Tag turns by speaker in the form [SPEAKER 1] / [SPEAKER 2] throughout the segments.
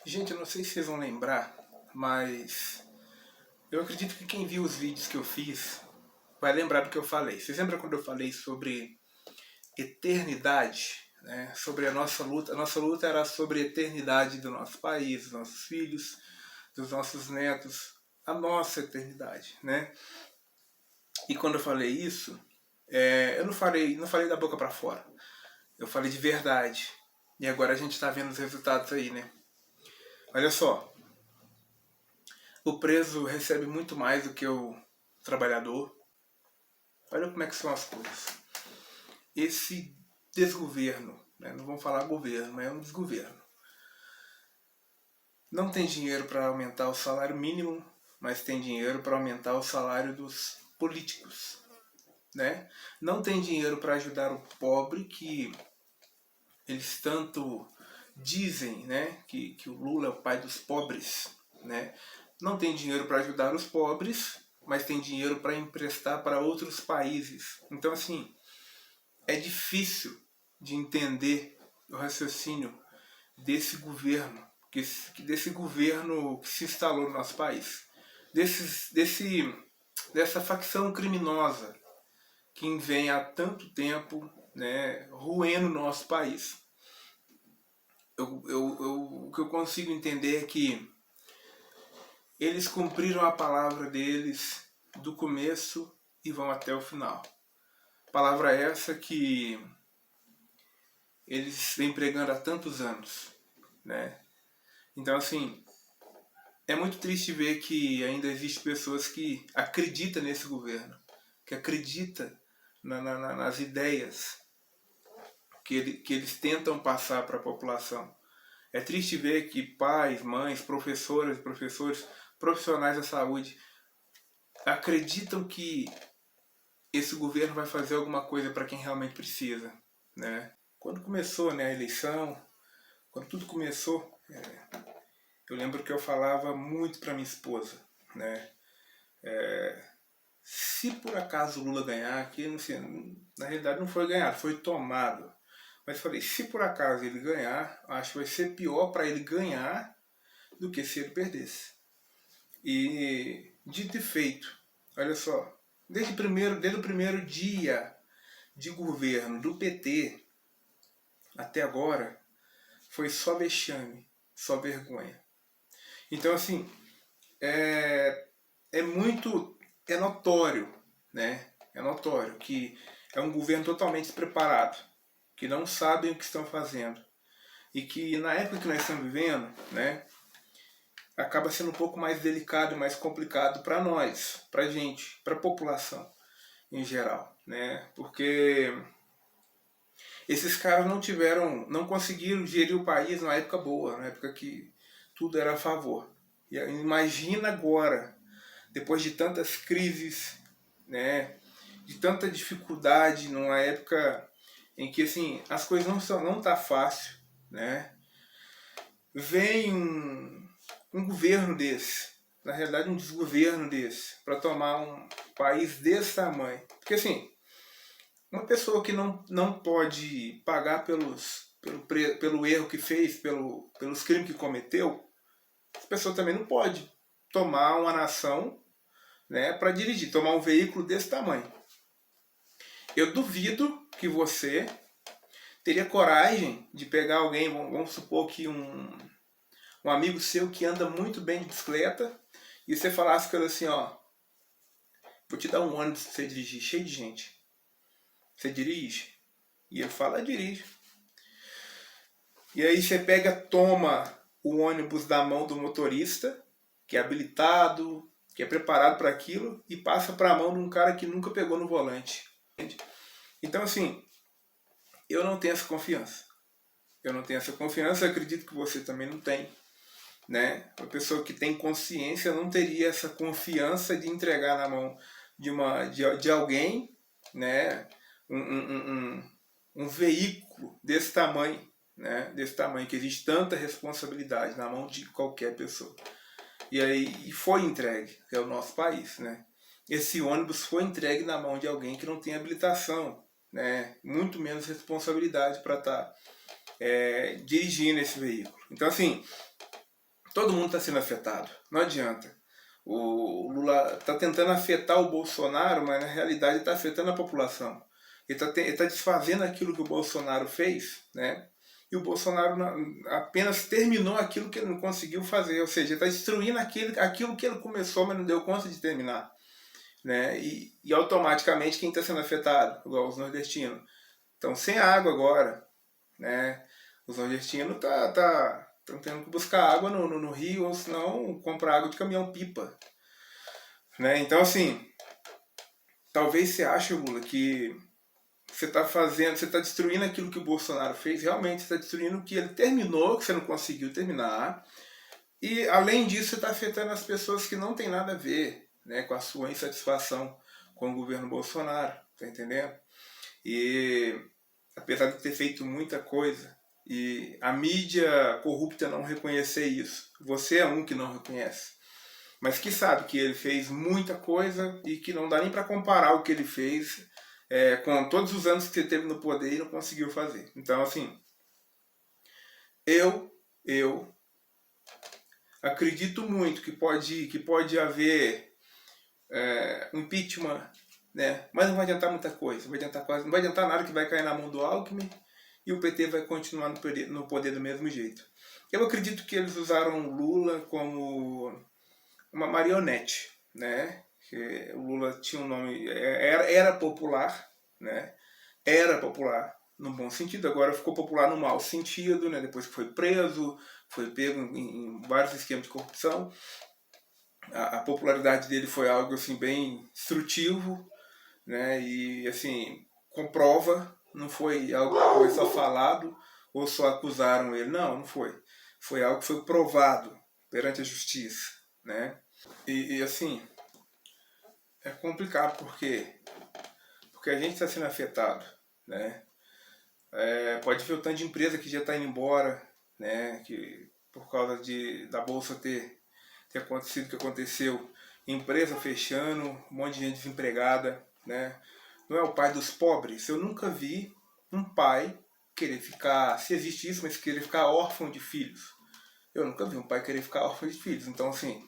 [SPEAKER 1] Gente, eu não sei se vocês vão lembrar, mas eu acredito que quem viu os vídeos que eu fiz vai lembrar do que eu falei. Vocês lembram quando eu falei sobre eternidade, né? Sobre a nossa luta? A nossa luta era sobre a eternidade do nosso país, dos nossos filhos, dos nossos netos, a nossa eternidade, né? E quando eu falei isso, eu não falei da boca para fora. Eu falei de verdade. E agora a gente está vendo os resultados aí, né? Olha só, o preso recebe muito mais do que o trabalhador. Olha como é que são as coisas. Esse desgoverno, né, não vamos falar governo, mas é um desgoverno, não tem dinheiro para aumentar o salário mínimo, mas tem dinheiro para aumentar o salário dos políticos. Né? Não tem dinheiro para ajudar o pobre, que eles tanto dizem, né, que o Lula é o pai dos pobres. Né? Não tem dinheiro para ajudar os pobres, mas tem dinheiro para emprestar para outros países. Então, assim, é difícil de entender o raciocínio desse governo, desse governo que se instalou no nosso país, dessa facção criminosa que vem há tanto tempo, né, roendo o nosso país. O que eu consigo entender é que eles cumpriram a palavra deles do começo e vão até o final. Palavra essa que eles vêm pregando há tantos anos, né? Então, assim, é muito triste ver que ainda existem pessoas que acreditam nesse governo, que acreditam nas ideias que eles tentam passar para a população. É triste ver que pais, mães, professoras, professores, profissionais da saúde acreditam que esse governo vai fazer alguma coisa para quem realmente precisa, né? Quando começou, né, a eleição, quando tudo começou, eu lembro que eu falava muito para minha esposa, né? Se por acaso o Lula ganhar, que não sei, na realidade não foi ganhar, foi tomado. Mas falei, se por acaso ele ganhar, acho que vai ser pior para ele ganhar do que se ele perdesse. E dito e feito, olha só, desde o primeiro dia de governo do PT até agora, foi só vexame, só vergonha. Então, assim, é muito, é notório, né? É notório que é um governo totalmente despreparado, que não sabem o que estão fazendo. E que na época que nós estamos vivendo, né, acaba sendo um pouco mais delicado e mais complicado para nós, para a gente, para a população em geral, né? Porque esses caras não conseguiram gerir o país na época boa, na época que tudo era a favor. E imagina agora, depois de tantas crises, né, de tanta dificuldade, numa época em que assim as coisas não tá fácil, né? Vem um governo desse, na realidade um desgoverno desse, para tomar um país desse tamanho. Porque assim, uma pessoa que não pode pagar pelo erro que fez, pelos crimes que cometeu, essa pessoa também não pode tomar uma nação, né, para dirigir, tomar um veículo desse tamanho. Eu duvido que você teria coragem de pegar alguém, vamos supor que um amigo seu que anda muito bem de bicicleta, e você falasse com ele assim, ó, vou te dar um ônibus pra você dirigir, cheio de gente. Você dirige? E ele fala, dirige. E aí você pega, toma o ônibus da mão do motorista, que é habilitado, que é preparado para aquilo, e passa para a mão de um cara que nunca pegou no volante. Então, assim, eu não tenho essa confiança. Eu não tenho essa confiança, eu acredito que você também não tem. Né? Uma pessoa que tem consciência não teria essa confiança de entregar na mão de alguém, né? Um veículo desse tamanho, né? Desse tamanho, que existe tanta responsabilidade na mão de qualquer pessoa. E aí foi entregue, que é o nosso país, né? Esse ônibus foi entregue na mão de alguém que não tem habilitação, né? Muito menos responsabilidade para estar dirigindo esse veículo. Então, assim, Todo mundo está sendo afetado, não adianta. O Lula está tentando afetar o Bolsonaro, mas na realidade está afetando a população. Ele está desfazendo aquilo que o Bolsonaro fez, né? E o Bolsonaro apenas terminou aquilo que ele não conseguiu fazer, ou seja, está destruindo aquilo que ele começou, mas não deu conta de terminar, né? E automaticamente quem está sendo afetado, igual os nordestinos, estão sem água agora, né? Os nordestinos estão tendo que buscar água no rio, ou senão comprar água de caminhão-pipa, né? Então, assim, talvez você ache, Lula, que você está destruindo aquilo que o Bolsonaro fez, realmente você está destruindo o que ele terminou, que você não conseguiu terminar, e além disso você está afetando as pessoas que não tem nada a ver, né, com a sua insatisfação com o governo Bolsonaro, tá entendendo? E apesar de ter feito muita coisa, e a mídia corrupta não reconhecer isso, você é um que não reconhece, mas que sabe que ele fez muita coisa e que não dá nem para comparar o que ele fez com todos os anos que ele teve no poder e não conseguiu fazer. Então, assim, eu acredito muito que pode haver impeachment, né? Mas não vai adiantar muita coisa, não vai adiantar nada, que vai cair na mão do Alckmin e o PT vai continuar no poder do mesmo jeito. Eu acredito que eles usaram o Lula como uma marionete, né? Que o Lula tinha um nome, era popular, né? Era popular no bom sentido, agora ficou popular no mau sentido, né? Depois que foi preso, foi pego em vários esquemas de corrupção. A popularidade dele foi algo assim bem destrutivo, né? E assim, comprova, não foi algo que foi só falado ou só acusaram ele, não foi. Foi algo que foi provado perante a justiça, né? E assim, é complicado porque a gente está sendo afetado, né? Pode ver o tanto de empresa que já está indo embora, né? Que por causa da bolsa ter acontecido o que aconteceu, empresa fechando, um monte de gente desempregada, né? Não é o pai dos pobres. Eu nunca vi um pai querer ficar, se existe isso, mas querer ficar órfão de filhos. Eu nunca vi um pai querer ficar órfão de filhos. Então, assim,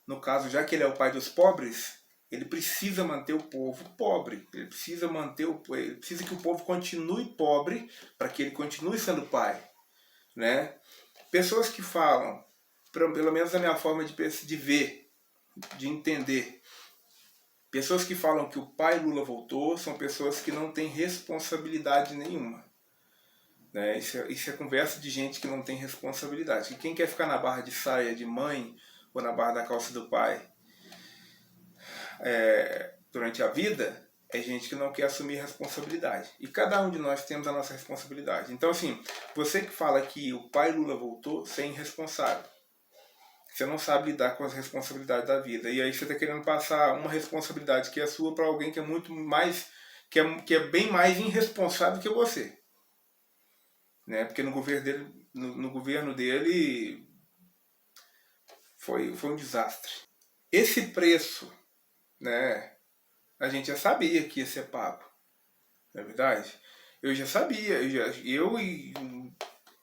[SPEAKER 1] no caso, já que ele é o pai dos pobres, ele precisa manter o povo pobre. Ele precisa que o povo continue pobre para que ele continue sendo pai, né? Pessoas que falam, pelo menos a minha forma de ver, de entender, pessoas que falam que o pai Lula voltou são pessoas que não têm responsabilidade nenhuma, né? Isso é conversa de gente que não tem responsabilidade. E quem quer ficar na barra de saia de mãe ou na barra da calça do pai durante a vida é gente que não quer assumir responsabilidade. E cada um de nós temos a nossa responsabilidade. Então, assim, você que fala que o pai Lula voltou, você é irresponsável. Você não sabe lidar com as responsabilidades da vida. E aí você está querendo passar uma responsabilidade que é sua para alguém que é muito mais, que é bem mais irresponsável que você. Né? Porque no governo dele foi um desastre. Esse preço, né, a gente já sabia que ia ser pago. Não é verdade? Eu já sabia, eu e um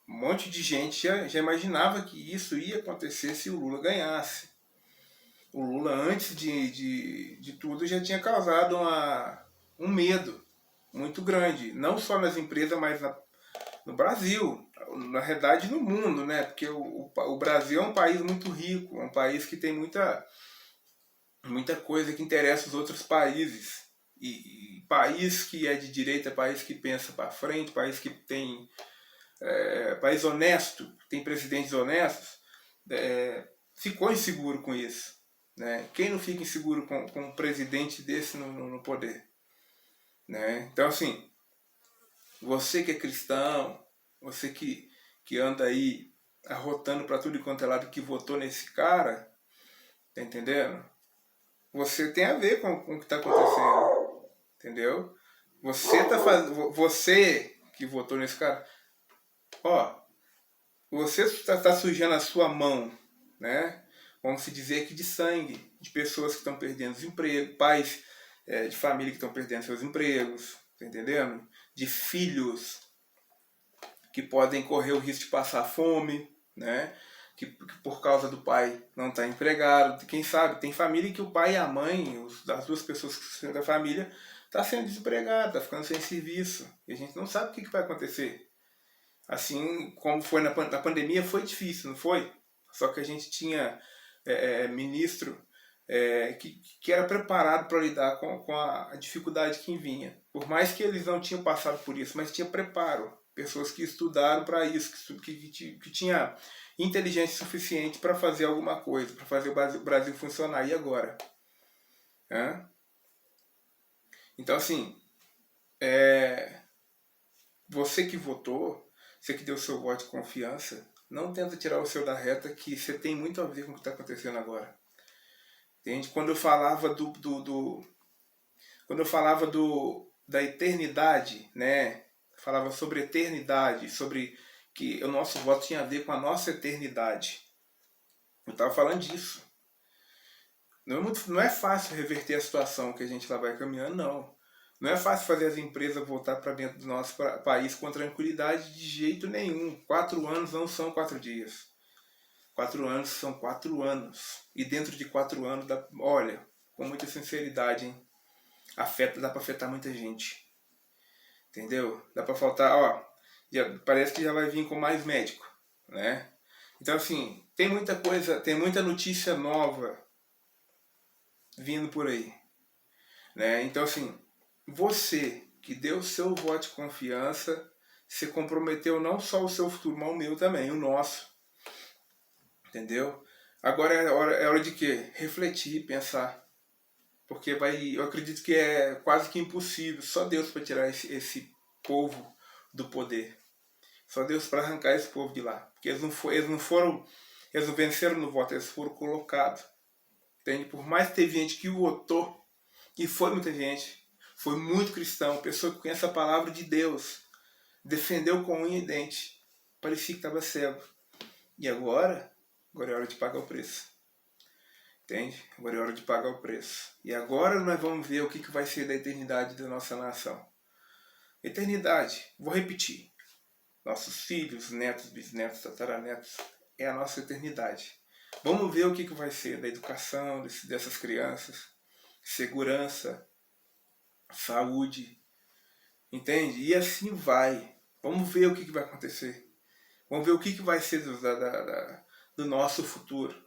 [SPEAKER 1] monte de gente já imaginava que isso ia acontecer se o Lula ganhasse. O Lula, antes de tudo, já tinha causado um medo muito grande, não só nas empresas, mas no Brasil, na realidade no mundo, né? Porque o Brasil é um país muito rico, é um país que tem muita coisa que interessa os outros países. E país que é de direita, país que pensa para frente, país que tem país honesto, tem presidentes honestos, ficou inseguro com isso. Né? Quem não fica inseguro com um presidente desse no poder? Né? Então, assim, você que é cristão, você que anda aí arrotando para tudo e quanto é lado que votou nesse cara, tá entendendo? Você tem a ver com o que está acontecendo, entendeu? Você que votou nesse cara, ó, você está sujando a sua mão, né? Vamos se dizer aqui de sangue, de pessoas que estão perdendo os empregos, pais de família que estão perdendo seus empregos, tá entendendo? De filhos que podem correr o risco de passar fome, né? Que por causa do pai não estar empregado. Quem sabe, tem família que o pai e a mãe, as duas pessoas que são da família, tá sendo desempregado, tá ficando sem serviço. E a gente não sabe o que vai acontecer. Assim como foi na pandemia, foi difícil, não foi? Só que a gente tinha ministro que era preparado para lidar com a dificuldade que vinha. Por mais que eles não tinham passado por isso, mas tinha preparo. Pessoas que estudaram para isso, que tinha inteligência suficiente para fazer alguma coisa, para fazer o Brasil funcionar. E agora? Então, assim, você que votou, você que deu seu voto de confiança, não tenta tirar o seu da reta, que você tem muito a ver com o que está acontecendo agora. Entende? Quando eu falava quando eu falava da eternidade, né? Falava sobre eternidade, sobre que o nosso voto tinha a ver com a nossa eternidade. Eu estava falando disso. Não é fácil reverter a situação que a gente lá vai caminhando, não. Não é fácil fazer as empresas voltar para dentro do nosso país com tranquilidade de jeito nenhum. 4 anos não são 4 dias. 4 anos são 4 anos. E dentro de 4 anos, olha, com muita sinceridade, hein? Dá para afetar muita gente. Entendeu? Dá para faltar, parece que já vai vir com mais médico, né? Então, assim, tem muita coisa, tem muita notícia nova vindo por aí, né? Então, assim, você que deu o seu voto de confiança, se comprometeu não só o seu futuro, mas o meu também, o nosso. Entendeu? Agora é hora de quê? Refletir, pensar. Porque eu acredito que é quase que impossível. Só Deus para tirar esse povo do poder. Só Deus para arrancar esse povo de lá. Porque eles não venceram no voto, eles foram colocados. Entende? Por mais que teve gente que votou, e foi muita gente, foi muito cristão, pessoa que conhece a palavra de Deus, defendeu com unha e dente, parecia que estava cego. E agora é hora de pagar o preço. Entende? Agora é hora de pagar o preço. E agora nós vamos ver o que vai ser da eternidade da nossa nação. Eternidade, vou repetir. Nossos filhos, netos, bisnetos, tataranetos, é a nossa eternidade. Vamos ver o que vai ser da educação dessas crianças, segurança, saúde, entende? E assim vai. Vamos ver o que vai acontecer. Vamos ver o que vai ser do nosso futuro.